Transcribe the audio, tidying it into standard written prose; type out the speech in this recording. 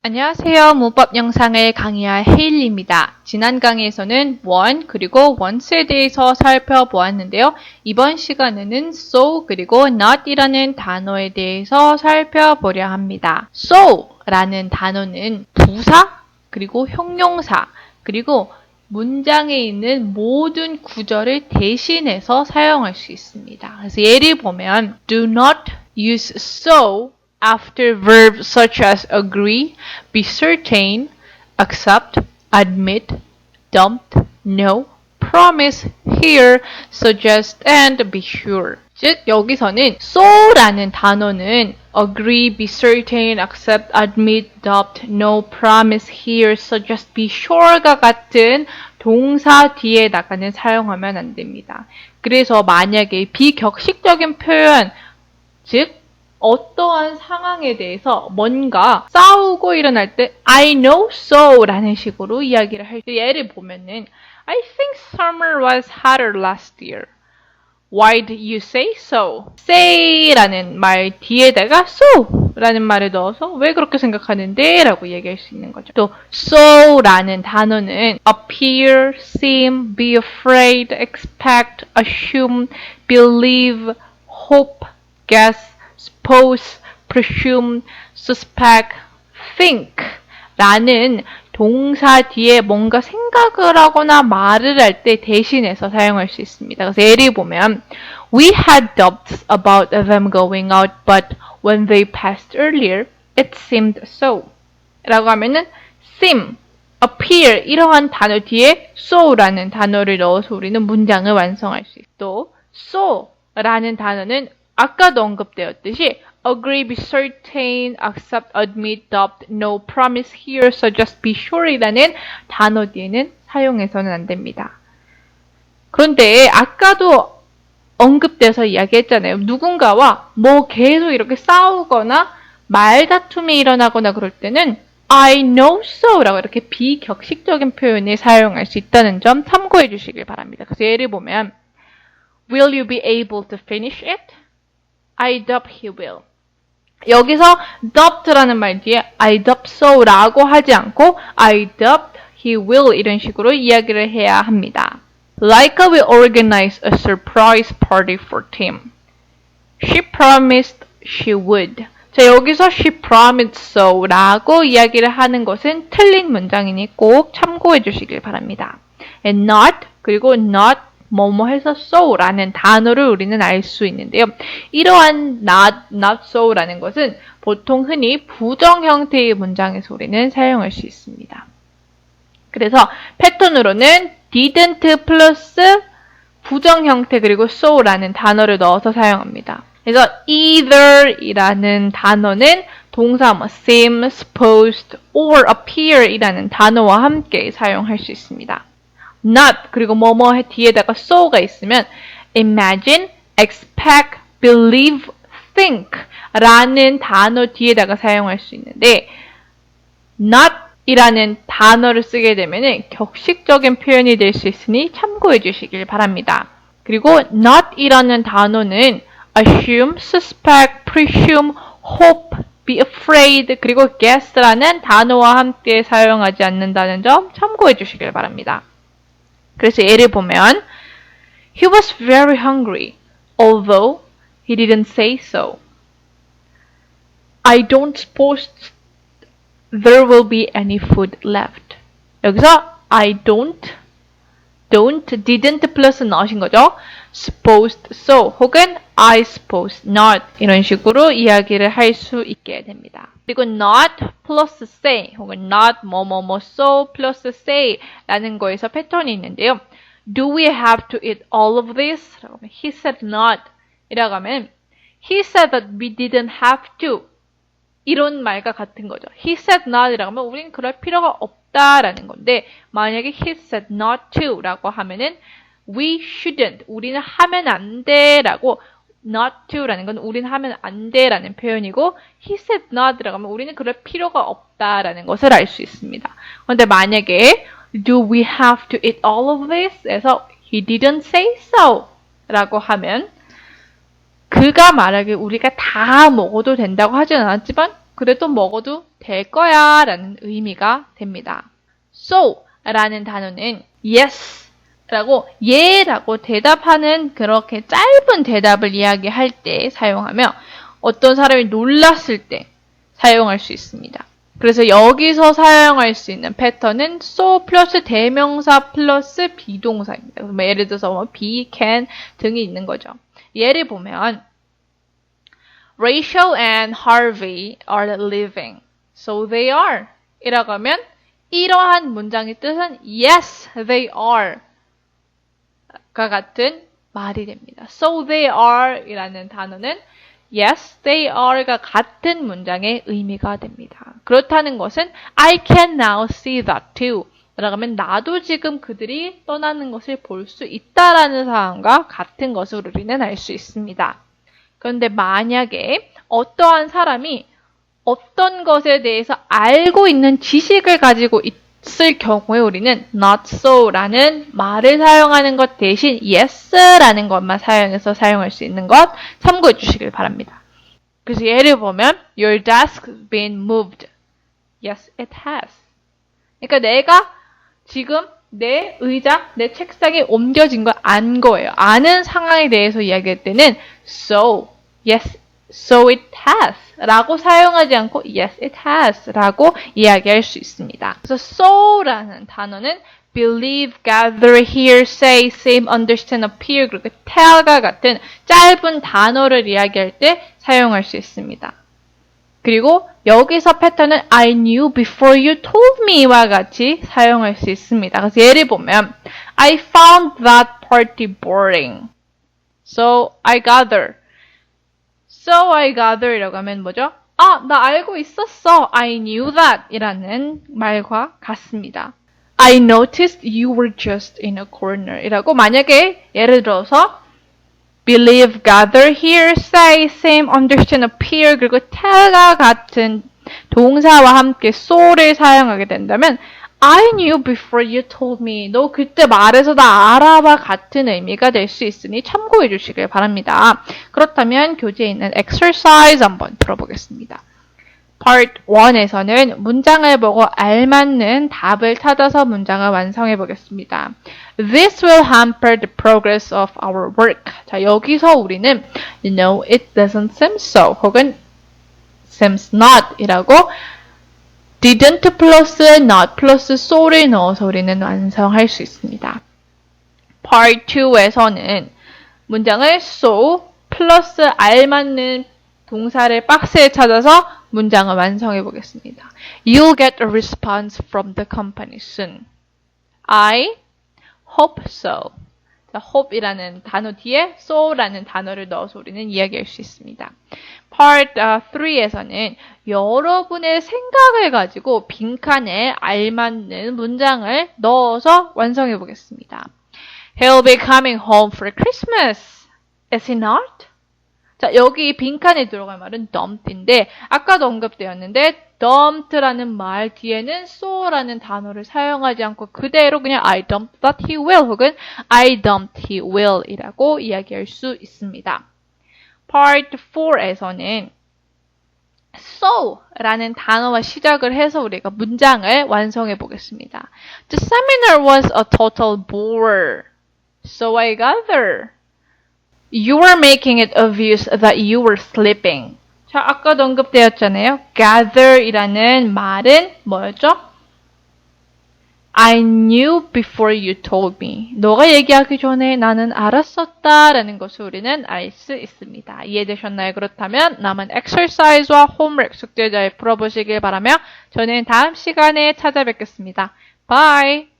안녕하세요. 문법 영상을 강의할 헤일리입니다. 지난 강의에서는 want 그리고 wants에 대해서 살펴보았는데요. 이번 시간에는 so 그리고 not이라는 단어에 대해서 살펴보려 합니다. so라는 단어는 부사 그리고 형용사 그리고 문장에 있는 모든 구절을 대신해서 사용할 수 있습니다. 그래서 예를 보면 do not use so after verbs such as agree, be certain, accept, admit, don't, know, promise, hear, suggest, and be sure. 즉 여기서는 so라는 단어는 agree, be certain, accept, admit, doubt, know, promise, hear, suggest, be sure가 같은 동사 뒤에다가는 사용하면 안 됩니다. 그래서 만약에 비격식적인 표현, 즉 어떠한 상황에 대해서 뭔가 싸우고 일어날 때 I know so 라는 식으로 이야기를 할 때 예를 보면은 I think summer was hotter last year. Why do you say so? say 라는 말 뒤에다가 so 라는 말을 넣어서 왜 그렇게 생각하는데? 라고 얘기할 수 있는 거죠. 또 so 라는 단어는 appear, seem, be afraid, expect, assume, believe, hope, guess, suppose, presume, suspect, think 라는 동사 뒤에 뭔가 생각을 하거나 말을 할 때 대신해서 사용할 수 있습니다. 그래서 예를 보면 We had doubts about them going out, but when they passed earlier, it seemed so. 라고 하면은 seem, appear 이러한 단어 뒤에 so라는 단어를 넣어서 우리는 문장을 완성할 수 있어요. 또 so라는 단어는 아까도 언급되었듯이 agree, be certain, accept, admit, doubt, know, promise, hear, suggest, be sure 이라는 단어 뒤에는 사용해서는 안 됩니다. 그런데 아까도 언급돼서 이야기했잖아요. 누군가와 뭐 계속 이렇게 싸우거나 말다툼이 일어나거나 그럴 때는 I know so 라고 이렇게 비격식적인 표현을 사용할 수 있다는 점 참고해 주시길 바랍니다. 그래서 예를 보면 Will you be able to finish it? I doubt he will. 여기서 doubt라는 말 뒤에 I doubt so 라고 하지 않고 I doubt he will 이런 식으로 이야기를 해야 합니다. Laika will organize a surprise party for Tim. She promised she would. 자, 여기서 she promised so 라고 이야기를 하는 것은 틀린 문장이니 꼭 참고해 주시길 바랍니다. And not 그리고 not 뭐뭐 해서 so 라는 단어를 우리는 알 수 있는데요. 이러한 not so 라는 것은 보통 흔히 부정 형태의 문장에서 우리는 사용할 수 있습니다. 그래서 패턴으로는 didn't 플러스 부정 형태 그리고 so 라는 단어를 넣어서 사용합니다. 그래서 either 이라는 단어는 동사 seem, supposed, or appear 이라는 단어와 함께 사용할 수 있습니다. not 그리고 뭐뭐 뒤에다가 so가 있으면 imagine, expect, believe, think 라는 단어 뒤에다가 사용할 수 있는데 not 이라는 단어를 쓰게 되면 격식적인 표현이 될 수 있으니 참고해 주시길 바랍니다. 그리고 not 이라는 단어는 assume, suspect, presume, hope, be afraid 그리고 guess라는 단어와 함께 사용하지 않는다는 점 참고해 주시길 바랍니다. 그래서 예를 보면 He was very hungry, although he didn't say so. I don't suppose there will be any food left. 여기서 I didn't 플러스 not인 거죠. supposed so 혹은 I suppose not 이런 식으로 이야기를 할 수 있게 됩니다. 그리고 not 플러스 say 혹은 not 뭐뭐뭐 so 플러스 say 라는 거에서 패턴이 있는데요. Do we have to eat all of this? 라고 하면 he said not 이라고 하면 he said that we didn't have to 이런 말과 같은 거죠. He said not 이라고 하면 우린 그럴 필요가 없다라는 건데 만약에 he said not to 라고 하면은 we shouldn't 우리는 하면 안 돼라고 not to라는 건 우리는 하면 안 돼라는 표현이고 he said not라고 하면 우리는 그럴 필요가 없다라는 것을 알 수 있습니다. 그런데 만약에 do we have to eat all of this? 에서 he didn't say so 라고 하면 그가 말하길 우리가 다 먹어도 된다고 하진 않았지만 그래도 먹어도 될 거야 라는 의미가 됩니다. So 라는 단어는 yes 라고 예라고 대답하는 그렇게 짧은 대답을 이야기할 때 사용하며 어떤 사람이 놀랐을 때 사용할 수 있습니다. 그래서 여기서 사용할 수 있는 패턴은 so 플러스 대명사 플러스 비동사입니다. 예를 들어서 be, can 등이 있는 거죠. 예를 보면 Rachel and Harvey are living, so they are 이라고 하면 이러한 문장의 뜻은 yes, they are 가 같은 말이 됩니다. So they are 이라는 단어는 yes, they are가 같은 문장의 의미가 됩니다. 그렇다는 것은 I can now see that too. 라고 하면 나도 지금 그들이 떠나는 것을 볼 수 있다라는 사항과 같은 것을 우리는 알 수 있습니다. 그런데 만약에 어떠한 사람이 어떤 것에 대해서 알고 있는 지식을 가지고 있을 경우에 우리는 not so라는 말을 사용하는 것 대신 yes라는 것만 사용해서 사용할 수 있는 것 참고해 주시길 바랍니다. 그래서 예를 보면 Your desk's been moved. Yes, it has. 그러니까 내가 지금 내 의자, 내 책상에 옮겨진 걸 안 거예요. 아는 상황에 대해서 이야기할 때는 so, yes, so it has 라고 사용하지 않고 yes, it has 라고 이야기할 수 있습니다. 그래서 so라는 단어는 believe, gather, hear, say, seem, understand, appear, 그리고 tell과 같은 짧은 단어를 이야기할 때 사용할 수 있습니다. 그리고 여기서 패턴은 I knew before you told me와 같이 사용할 수 있습니다. 그래서 예를 보면 I found that party boring. So I gather. So I gather 이라고 하면 뭐죠? 아, 나 알고 있었어. I knew that 이라는 말과 같습니다. I noticed you were just in a corner 이라고 만약에 예를 들어서 believe, gather, hear, say, seem, understand, appear 그리고 tell과 같은 동사와 함께 so를 사용하게 된다면 I knew before you told me. 너 그때 말해서 나 알아봐 같은 의미가 될 수 있으니 참고해 주시길 바랍니다. 그렇다면 교재에 있는 exercise 한번 들어보겠습니다. Part 1에서는 문장을 보고 알맞는 답을 찾아서 문장을 완성해 보겠습니다. This will hamper the progress of our work. 자, 여기서 우리는 No, it doesn't seem so 혹은 seems not 이라고 didn't 플러스 not 플러스 so를 넣어서 우리는 완성할 수 있습니다. Part 2에서는 문장을 so 플러스 알맞는 동사를 박스에 찾아서 문장을 완성해 보겠습니다. You'll get a response from the company soon. I hope so. 자, hope이라는 단어 뒤에 so라는 단어를 넣어서 우리는 이야기할 수 있습니다. Part 3에서는 여러분의 생각을 가지고 빈칸에 알맞는 문장을 넣어서 완성해 보겠습니다. He'll be coming home for Christmas. Is he not? 자, 여기 빈칸에 들어갈 말은 dumped인데 아까도 언급되었는데 dumped라는 말 뒤에는 so라는 단어를 사용하지 않고 그대로 그냥 I dumped that he will 혹은 I dumped he will 이라고 이야기할 수 있습니다. Part 4에서는 so라는 단어와 시작을 해서 우리가 문장을 완성해 보겠습니다. The seminar was a total bore. So I gather. You were making it obvious that you were sleeping. 자, 아까도 언급되었잖아요. gather이라는 말은 뭐였죠? I knew before you told me. 너가 얘기하기 전에 나는 알았었다라는 것을 우리는 알 수 있습니다. 이해되셨나요? 그렇다면 남은 exercise와 homework 숙제 잘 풀어보시길 바라며 저는 다음 시간에 찾아뵙겠습니다. Bye!